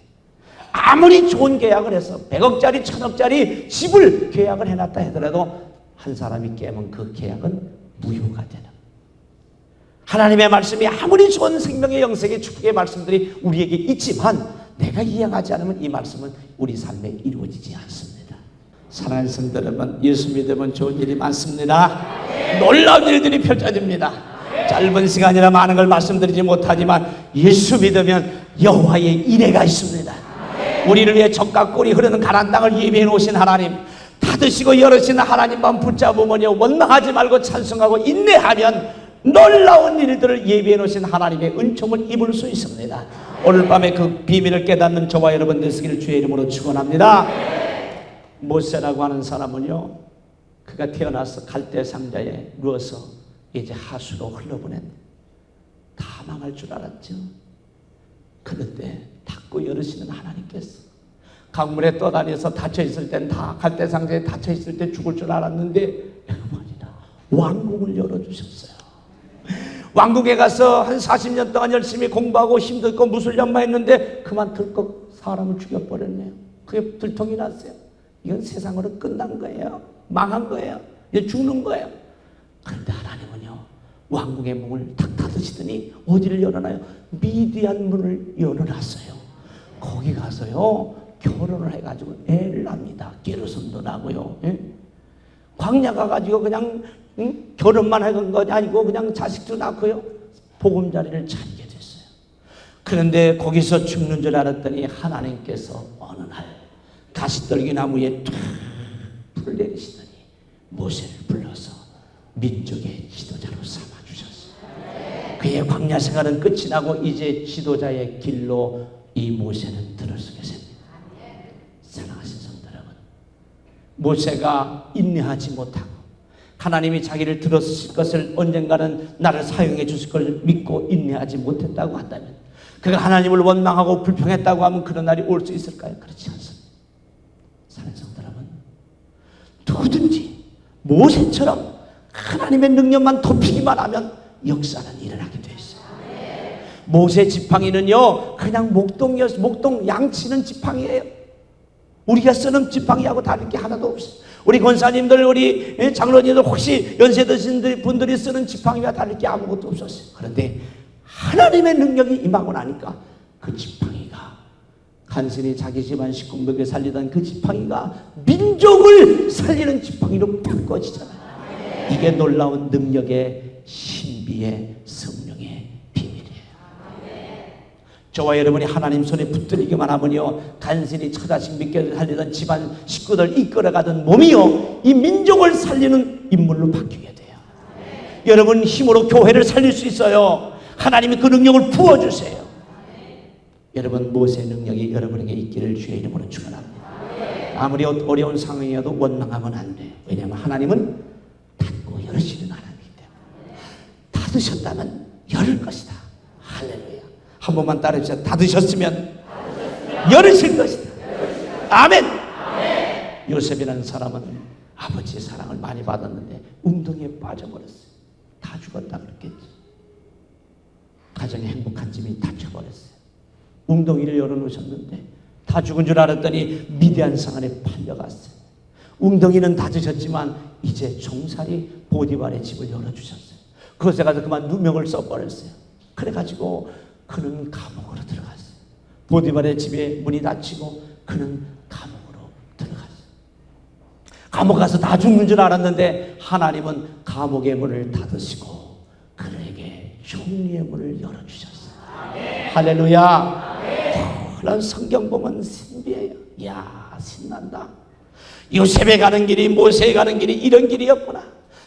아무리 좋은 계약을 해서 100억짜리 1000억짜리 집을 계약을 해놨다 하더라도 한 사람이 깨면 그 계약은 무효가 되는, 하나님의 말씀이 아무리 좋은 생명의 영생의 축복의 말씀들이 우리에게 있지만 내가 이행하지 않으면 이 말씀은 우리 삶에 이루어지지 않습니다. 사랑하는 성도 여러분, 예수 믿으면 좋은 일이 많습니다. 놀라운 일들이 펼쳐집니다. 짧은 시간이라 많은 걸 말씀드리지 못하지만 예수 믿으면 여호와의 인애가 있습니다. 우리를 위해 젖과 꿀이 흐르는 가나안 땅을 예비해 놓으신 하나님, 닫으시고 열으시는 하나님만 붙잡으면요, 원망하지 말고 찬송하고 인내하면 놀라운 일들을 예비해 놓으신 하나님의 은총을 입을 수 있습니다. 오늘 밤에 그 비밀을 깨닫는 저와 여러분 되시기를 주의 이름으로 축원합니다. 모세라고 하는 사람은요, 그가 태어나서 갈대 상자에 누워서 이제 하수로 흘러보낸, 다 망할 줄 알았죠. 그런데 닫고 열으시는 하나님께서 강물에 떠다니면서 닫혀있을 땐 다 갈대 상자에 닫혀있을 때 죽을 줄 알았는데 왕궁을 열어주셨어요. 왕국에 가서 한 40년 동안 열심히 공부하고 힘들고 무술련만 했는데 그만 들컥 사람을 죽여버렸네요. 그게 들통이 났어요. 이건 세상으로 끝난 거예요. 망한 거예요. 이제 죽는 거예요. 그런데 하나님은요, 왕궁의 문을 탁 닫으시더니 어디를 열어놔요? 미디안 문을 열어놨어요. 거기 가서요 결혼을 해가지고 애를 납니다. 게르손도 나고요. 예? 광야 가가지고 그냥 결혼만 하는 것이 아니고 그냥 자식도 낳고요, 보금자리를 차리게 됐어요. 그런데 거기서 죽는 줄 알았더니 하나님께서 어느 날 가시떨기 나무에 툭 불을 내리시더니 모세를 불러서 민족의 지도자로 삼아주셨어요. 그의 광야 생활은 끝이 나고 이제 지도자의 길로 이 모세는 들어서게 됩니다. 사랑하신 성도 여러분, 모세가 인내하지 못하고 하나님이 자기를 들어주실 것을, 언젠가는 나를 사용해 주실 걸 믿고 인내하지 못했다고 한다면, 그가 하나님을 원망하고 불평했다고 하면 그런 날이 올 수 있을까요? 그렇지 않습니다. 사랑하는 성도 여러분, 누구든지 모세처럼 하나님의 능력만 덮이기만 하면 역사는 일어나게 돼 있어요. 모세 지팡이는요 그냥 목동 양치는 지팡이에요. 우리가 쓰는 지팡이하고 다를 게 하나도 없어요. 우리 권사님들, 우리 장로님들, 혹시 연세 드신 분들이 쓰는 지팡이와 다를 게 아무것도 없었어요. 그런데 하나님의 능력이 임하고 나니까 그 지팡이가, 간신히 자기 집안 식구 먹여 살리던 그 지팡이가 민족을 살리는 지팡이로 바꿔지잖아요. 이게 놀라운 능력의 신비의 성령의 비밀이에요. 저와 여러분이 하나님 손에 붙들리기만 하면요, 간신히 처자식 믿게 살리던 집안 식구들 이끌어가던 몸이요, 이 민족을 살리는 인물로 바뀌게 돼요. 여러분 힘으로 교회를 살릴 수 있어요. 하나님이 그 능력을 부어주세요. 여러분 모세의 능력이 여러분에게 있기를 주의 이름으로 축원합니다. 아무리 어려운 상황이어도 원망하면 안 돼. 왜냐하면 하나님은 닫고 열으시는 하나님이기 때문에. 닫으셨다면 열을 것이다. 할렐루야. 한 번만 따라해주세요. 닫으셨으면 열으실 것이다. 아멘. 요셉이라는 사람은 아버지의 사랑을 많이 받았는데 웅덩이에 빠져버렸어요. 다 죽었다 그랬겠지. 가정의 행복한 집이 닫혀버렸어요. 웅덩이를 열어놓으셨는데 다 죽은 줄 알았더니 미디안 성 안에 팔려갔어요. 웅덩이는 닫으셨지만 이제 종살이 보디발의 집을 열어주셨어요. 그것에 가서 그만 누명을 써버렸어요. 그래가지고 그는 감옥으로 들어갔어요. 보디발의 집에 문이 닫히고 그는 감옥으로 들어갔어요. 감옥 가서 다 죽는 줄 알았는데 하나님은 감옥의 문을 닫으시고 그에게 총리의 문을 열어주셨어요. 할렐루야. 그런 성경 보면 신비해요. 이야, 신난다. 요셉에 가는 길이 모세에 가는 길이 이런 길이었구나.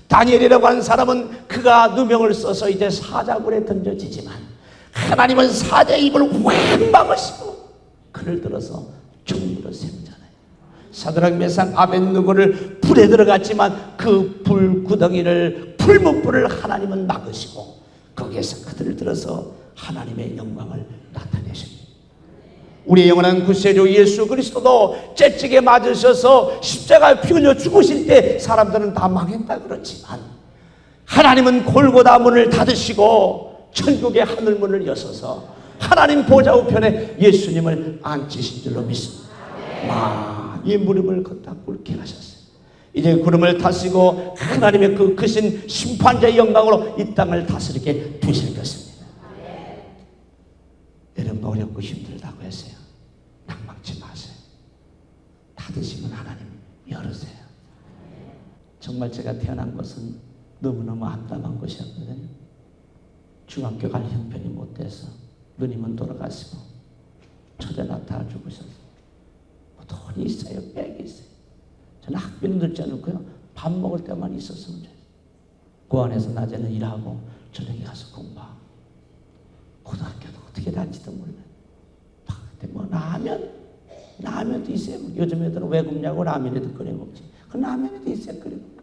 다니엘이라고 하는 사람은 그가 누명을 써서 이제 사자굴에 던져지지만 하나님은 사자의 입을 확 막으시고 그를 들어서 총리로 세우잖아요. 사드락 메삭 아벳느고를 불에 들어갔지만 그 불구덩이를 풀무불을 하나님은 막으시고 거기에서 그들을 들어서 하나님의 영광을 나타내십니다. 우리의 영원한 구세주 예수 그리스도도 째찍에 맞으셔서 십자가에 피 흘려 죽으실 때 사람들은 다 망했다 그렇지만 하나님은 골고다 문을 닫으시고 천국의 하늘문을 여셔서 하나님 보좌 우편에 예수님을 앉히신 줄로 믿습니다. 이 무릎을 걷다 꿇게 하셨어요. 이제 구름을 타시고 하나님의 그 크신 심판자의 영광으로 이 땅을 다스리게 두실 것입니다. 여러분 어렵고 힘들다고 했어요. 낭망치 마세요. 닫으시면 하나님 열으세요. 정말 제가 태어난 것은 너무너무 암담한 것이었거든요. 중학교 갈 형편이 못 돼서 누님은 돌아가시고 처제나 다 죽으셨어요. 뭐 돈이 있어요, 백이 있어요. 저는 학비는 듣지 않고요. 밥 먹을 때만 있었으면 돼요. 그 안에서 낮에는 일하고 저녁에 가서 공부하고 고등학교도 어떻게 다닐지도 몰라요. 근데 뭐 라면도 있어요. 요즘 애들은 왜 굶냐고 라면에도 끓여 먹지. 그 라면에도 있어요. 끓여 먹고.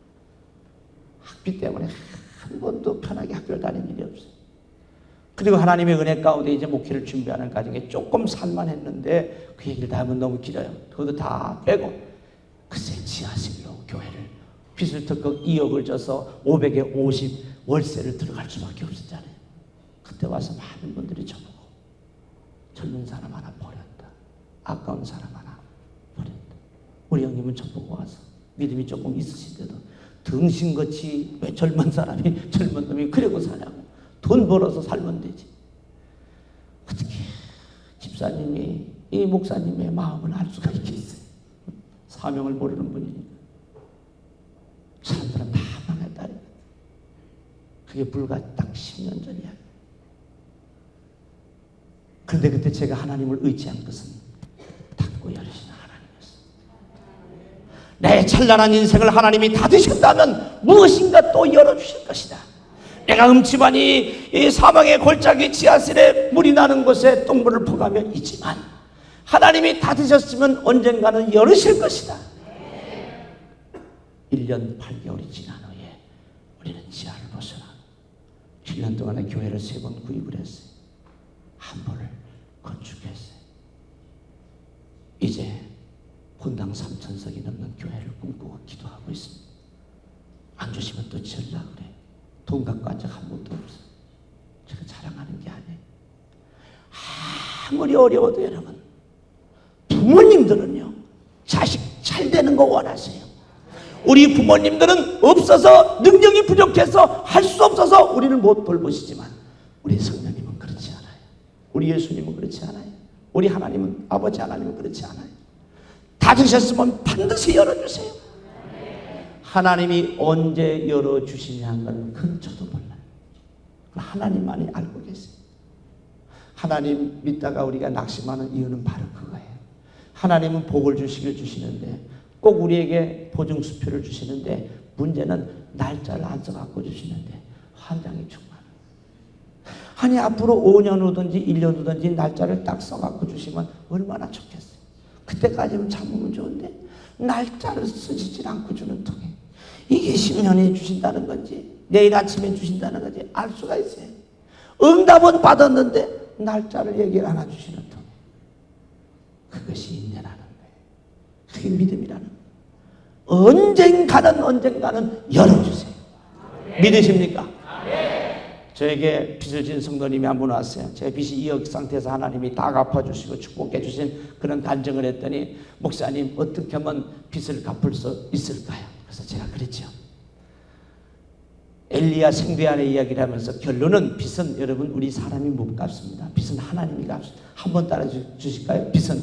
학비 때문에 한 번도 편하게 학교를 다닌 일이 없어요. 그리고 하나님의 은혜 가운데 이제 목회를 준비하는 과정에 조금 살만했는데 그 얘기를 다 하면 너무 길어요. 그것도 다 빼고 글쎄 지하실로 교회를 빚을 턱 2억을 져서 500에 50 월세를 들어갈 수밖에 없었잖아요. 그때 와서 많은 분들이 저보고 젊은 사람 하나 버렸다. 아까운 사람 하나 버렸다. 우리 형님은 저보고 와서 믿음이 조금 있으신데도 등신같이 왜 젊은 사람이 젊은 놈이 그러고 사냐고. 돈 벌어서 살면 되지. 어떻게 집사님이 이 목사님의 마음을 알 수가 있겠어요. 사명을 모르는 분이니까. 사람들은 다 망했다. 그게 불과 딱 10년 전이야. 그런데 그때 제가 하나님을 의지한 것은 닫고 열으시는 하나님이었어요. 내 찬란한 인생을 하나님이 닫으셨다면 무엇인가 또 열어주실 것이다. 내가 음침하니 이 사망의 골짜기 지하실에 물이 나는 곳에 똥물을 퍼가며 있지만 하나님이 닫으셨으면 언젠가는 열으실 것이다. 1년 8개월이 지난 후에 우리는 지하를 벗어나 7년 동안의 교회를 3번 구입을 했어요. 한 번을 건축했어요. 이제 본당 3,000석이 넘는 교회를 꿈꾸고 기도하고 있습니다. 안 주시면 또 지으려고 그래. 돈 갖고 한 적 한 번도 없어. 제가 자랑하는 게 아니에요. 아무리 어려워도 여러분, 부모님들은요, 자식 잘 되는 거 원하세요. 우리 부모님들은 없어서 능력이 부족해서 할 수 없어서 우리를 못 돌보시지만 우리 성령님은 그렇지 않아요. 우리 예수님은 그렇지 않아요. 우리 하나님은 아버지 하나님은 그렇지 않아요. 닫으셨으면 반드시 열어주세요. 하나님이 언제 열어주시냐는 건 그건 저도 몰라요. 하나님만이 알고 계세요. 하나님 믿다가 우리가 낙심하는 이유는 바로 그거예요. 하나님은 복을 주시길 주시는데 꼭 우리에게 보증수표를 주시는데 문제는 날짜를 안 써갖고 주시는데 환장이 충만한. 아니 앞으로 5년 후든지 1년 후든지 날짜를 딱 써갖고 주시면 얼마나 좋겠어요. 그때까지는 참으면 좋은데 날짜를 쓰지질 않고 주는 통에 이게 10년에 주신다는 건지 내일 아침에 주신다는 건지 알 수가 있어요. 응답은 받았는데 날짜를 얘기를 안 해주시는 통에 그것이 인내라는 거예요. 그게 믿음이라는 거예요. 언젠가는 열어주세요. 믿으십니까? 저에게 빚을 진 성도님이 한 분 왔어요. 제 빚이 2억 상태에서 하나님이 다 갚아주시고 축복해 주신 그런 간증을 했더니 목사님 어떻게 하면 빚을 갚을 수 있을까요? 그래서 제가 그랬죠. 엘리야 생대안의 이야기를 하면서 결론은 빚은 여러분 우리 사람이 못 갚습니다. 빚은 하나님이 갚습니다. 한번 따라 주실까요? 빚은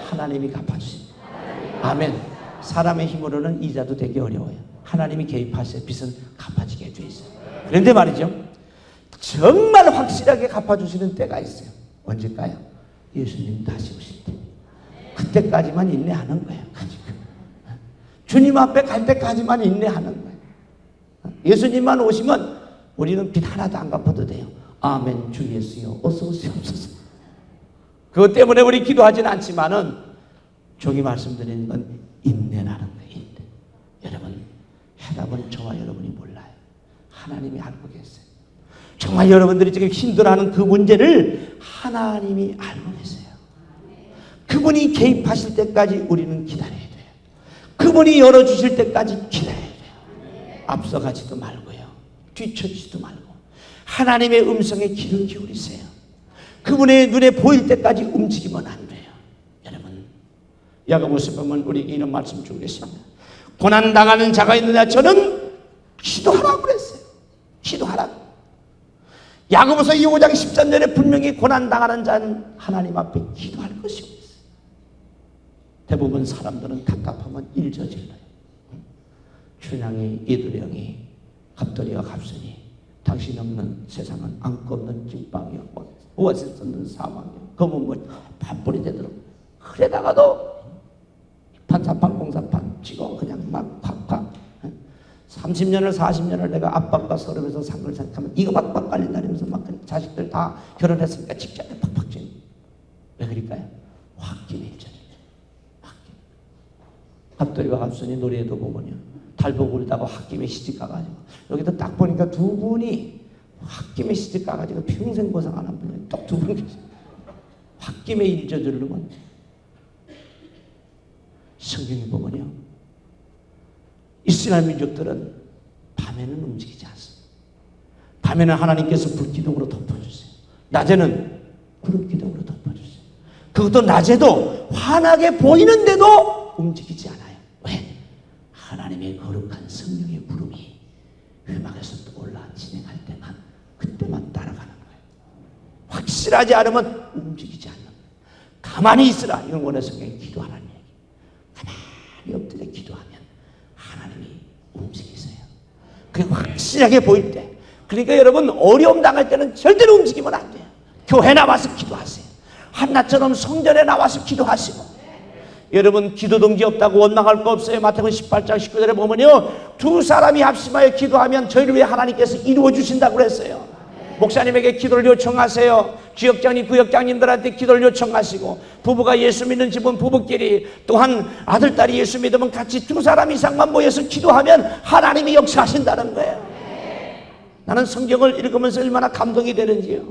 하나님이 갚아주십니다. 아멘. 사람의 힘으로는 이자도 되게 어려워요. 하나님이 개입하셔야 빚은 갚아지게 돼 있어요. 그런데 말이죠. 정말 확실하게 갚아주시는 때가 있어요. 언제일까요? 예수님 다시 오실 때. 그때까지만 인내하는 거예요. 주님 앞에 갈 때까지만 인내하는 거예요. 예수님만 오시면 우리는 빚 하나도 안 갚아도 돼요. 아멘. 주 예수여 어서 오시옵소서. 그것 때문에 우리 기도하지는 않지만은 종이 말씀드리는 건 인내라는 거예요. 인내. 여러분 해답은 저와 여러분이 몰라요. 하나님이 알고 계세요. 정말 여러분들이 지금 힘들어하는 그 문제를 하나님이 알고 계세요. 그분이 개입하실 때까지 우리는 기다려야 돼요. 그분이 열어주실 때까지 기다려야 돼요. 앞서가지도 말고요. 뒤처지도 말고 하나님의 음성에 귀를 기울이세요. 그분의 눈에 보일 때까지 움직이면 안 돼요. 여러분 야고보서 보면 우리에게 이런 말씀 주고 계십니다. 고난당하는 자가 있느냐 저는 기도하라고 그랬어요. 기도하라고. 야고보서 5장 13절에 분명히 고난당하는 자는 하나님 앞에 기도할 것이고 있어요. 대부분 사람들은 답답하면 일저질러요. 춘향이 이두령이 갑돌이와 갑순이 당신 없는 세상은 안고 없는 찐빵이요 무엇에 썼는 사망이요 검은 물 반불이 되도록 그래다가도 판사판 공사판 치고 그냥 막 팍팍 30년을 40년을 내가 압박과 서름에서 산 걸 생각하면 이거 막 깔린다면서 막 자식들 다 결혼했으니까 직장에 팍팍 찌는 왜 그럴까요? 홧김에 일전이에요. 홧김. 갑돌이와 갑순이 노래에도 보면요 달 보고 울다가 홧김에 시집 가가지고 여기도 딱 보니까 두 분이 홧김에 시집 가가지고 평생 고생 안 한 분이 딱 두 분 계세요. 홧김에 일 저지르면 성경에 보면요 이스라엘 민족들은 밤에는 움직이지 않습니다. 밤에는 하나님께서 불기둥으로 덮어주세요. 낮에는 구름기둥으로 덮어주세요. 그것도 낮에도 환하게 보이는데도 움직이지 않아요. 왜? 하나님의 거룩한 성령의 구름이 회막에서 올라 진행할 때만 그때만 따라가는 거예요. 확실하지 않으면 움직이지 않는 거예요. 가만히 있으라. 이건 원래 성경에 기도하라는 얘기. 가만히 엎드려 기도하면 하나님이 움직이세요. 그게 확실하게 보일 때. 그러니까 여러분 어려움 당할 때는 절대로 움직이면 안 돼요. 교회 나와서 기도하세요. 한나처럼 성전에 나와서 기도하시고. 여러분 기도 동기 없다고 원망할 거 없어요. 마태복음 18장 19절에 보면요 두 사람이 합심하여 기도하면 저희를 위해 하나님께서 이루어 주신다고 그랬어요. 목사님에게 기도를 요청하세요. 지역장님, 구역장님들한테 기도를 요청하시고 부부가 예수 믿는 집은 부부끼리 또한 아들, 딸이 예수 믿으면 같이 두 사람 이상만 모여서 기도하면 하나님이 역사하신다는 거예요. 나는 성경을 읽으면서 얼마나 감동이 되는지요.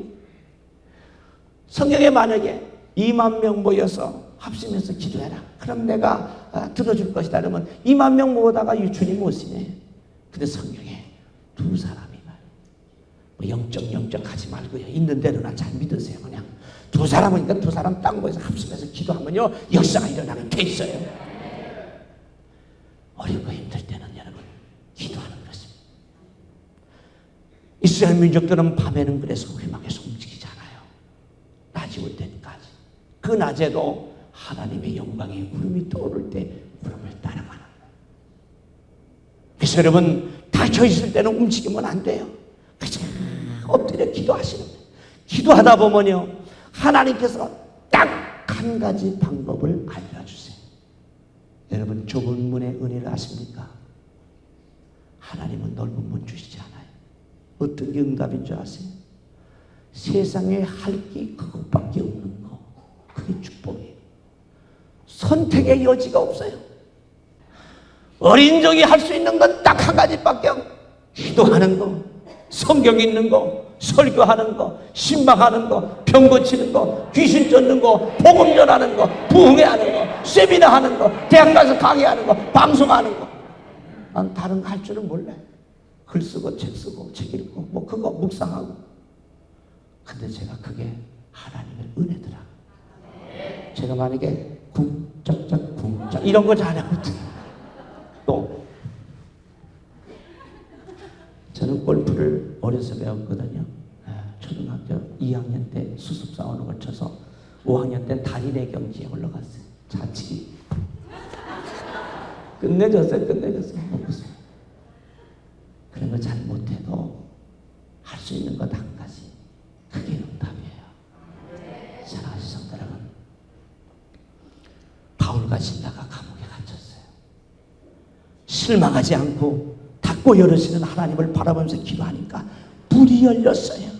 성경에 만약에 2만 명 모여서 합심해서 기도해라. 그럼 내가 들어줄 것이다. 그러면 2만 명 모으다가 주님 오시네. 근데 성경에 두 사람이 뭐 영적 하지 말고요. 있는 대로나 잘 믿으세요. 그냥 두 사람이니까 두 사람 딱 모여서 합심해서 기도하면요 역사가 일어나게 돼 있어요. 어렵고 힘들 때는 여러분 기도하는 것입니다. 이스라엘 민족들은 밤에는 그래서 회막에서 움직이지 않아요. 낮이 올 때까지. 그 낮에도 하나님의 영광의 구름이 떠오를 때 구름을 따라가는 거예요. 그래서 여러분 닫혀 있을 때는 움직이면 안 돼요. 그저 엎드려 기도하시는 거예요. 기도하다 보면요 하나님께서 딱 한 가지 방법을 알려주세요. 여러분 좁은 문의 은혜를 아십니까? 하나님은 넓은 문 주시지 않아요. 어떤 게 응답인 줄 아세요? 세상에 할 게 그것밖에 없는 거. 그게 축복이에요. 선택의 여지가 없어요. 어린 적이 할 수 있는 건 딱 한 가지밖에 없어요. 기도하는 거, 성경 읽는 거, 설교하는 거, 신방하는 거, 병 고치는 거, 귀신 쫓는 거, 복음 전하는 거, 부흥회하는 거, 세미나 하는 거, 대학 가서 강의하는 거, 방송하는 거. 난 다른 거 할 줄은 몰라요. 글 쓰고 책 쓰고 책 읽고 뭐 그거 묵상하고. 근데 제가 그게 하나님의 은혜더라. 제가 만약에 쿵짝짝 쿵짝 이런 거 잘하거든. 또 저는 골프를 어려서 배웠거든요. 초등학교 2학년 때 수습 싸우는 걸 쳐서 5학년 때 달인의 경지에 올라갔어요. 자치기. 끝내줬어요. 그런 거 잘 못해도 할 수 있는 것 한 가지. 그게 응답이에요. 사랑하는 성도 여러분, 바울과 실라가 감옥에 갇혔어요. 실망하지 않고 닫고 열으시는 하나님을 바라보면서 기도하니까 문이 열렸어요.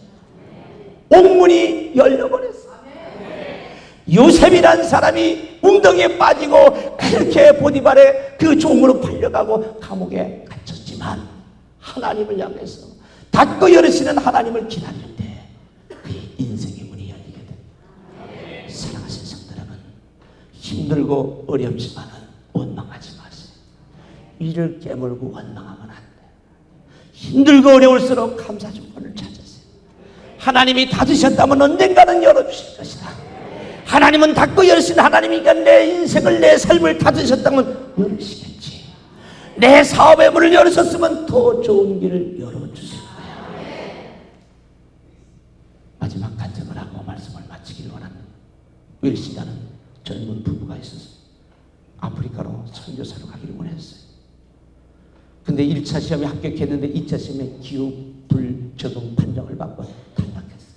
옥문이 열려버렸어요. 요셉이란 사람이 웅덩이에 빠지고 그렇게 보디발의 그 종으로 팔려가고 감옥에 갇혔지만 하나님을 향해서 닫고 열으시는 하나님을 기다리는데 그의 인생의 문이 열리게 됩니다. 사랑하신 성도 여러분, 힘들고 어렵지만 원망하지 마세요. 이를 깨물고 원망하면 안 돼요. 힘들고 어려울수록 감사 주권을 찾으세요. 하나님이 닫으셨다면 언젠가는 열어주실 것이다. 하나님은 닫고 열으신 하나님이니까 내 인생을, 내 삶을 닫으셨다면 열으시겠지. 내 사업의 문을 열으셨으면 더 좋은 길을 열어주실 거야. 마지막 간증을 하고 말씀을 마치기를 원합니다. 윌시라는 젊은 부부가 있었어요. 아프리카로 선교사로 가기를 원했어요. 근데 1차 시험에 합격했는데 2차 시험에 기후 불적응 판정을 받고 탈락했어요.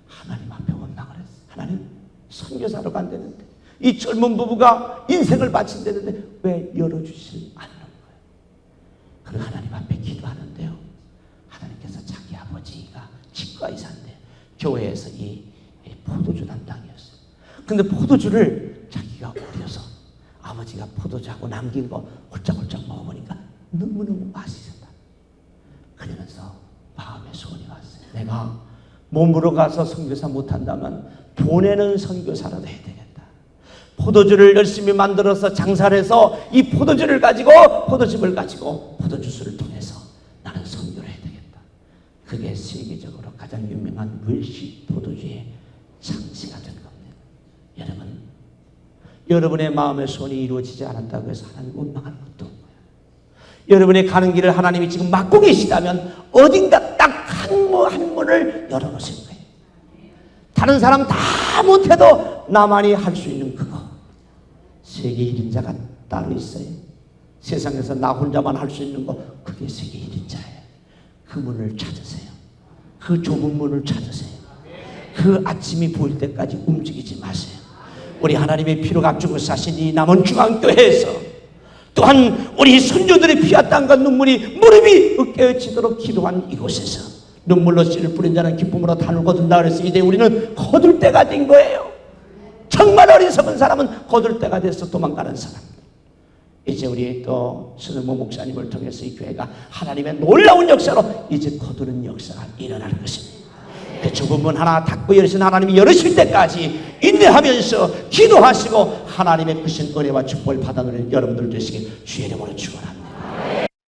하나님 앞에 원망을 했어요. 하나님, 선교사로 간다는데 이 젊은 부부가 인생을 바친다는데 왜 열어주질 않는 거예요? 그리고 하나님 앞에 기도하는데요, 하나님께서 자기 아버지가 치과의사인데 교회에서 이 포도주 담당이었어요. 근데 포도주를 자기가 어려서 아버지가 포도주하고 남긴 거 홀짝홀짝 먹어보니까 너무너무 맛있었다. 그러면서 마음에 소원이 왔어요. 내가 몸으로 가서 선교사 못한다면 보내는 선교사라도 해야 되겠다. 포도주를 열심히 만들어서 장사를 해서 이 포도주를 가지고, 포도즙을 가지고 포도주스를 통해서 나는 선교를 해야 되겠다. 그게 세계적으로 가장 유명한 웰시 포도주의 창시가 된 겁니다. 여러분, 여러분의 마음의 소원이 이루어지지 않았다고 해서 하나님 원망할 것도 없고요. 여러분의 가는 길을 하나님이 지금 막고 계시다면 어딘가 딱 한 문을 열어놓으신 거예요. 다른 사람 다 못해도 나만이 할 수 있는 그거. 세계 1인자가 따로 있어요. 세상에서 나 혼자만 할 수 있는 거, 그게 세계 1인자예요. 그 문을 찾으세요. 그 좁은 문을 찾으세요. 그 아침이 보일 때까지 움직이지 마세요. 우리 하나님의 피로 값주고 사신 이 남은 중앙교회에서 또한 우리 선조들의 피와 땀과 눈물이 무릎이 어깨에 치도록 기도한 이곳에서 눈물로 씨를 뿌린 자는 기쁨으로 단을 거둔다 그래서 이제 우리는 거둘 때가 된 거예요. 정말 어리석은 사람은 거둘 때가 돼서 도망가는 사람. 이제 우리 또 신은모 목사님을 통해서 이 교회가 하나님의 놀라운 역사로 이제 거두는 역사가 일어날 것입니다. 그 좁은 문 하나 닫고 열으신 하나님이 열으실 때까지 인내하면서 기도하시고 하나님의 크신 은혜와 축복을 받아들이는 여러분들 되시길 주의 이름으로 축원합니다.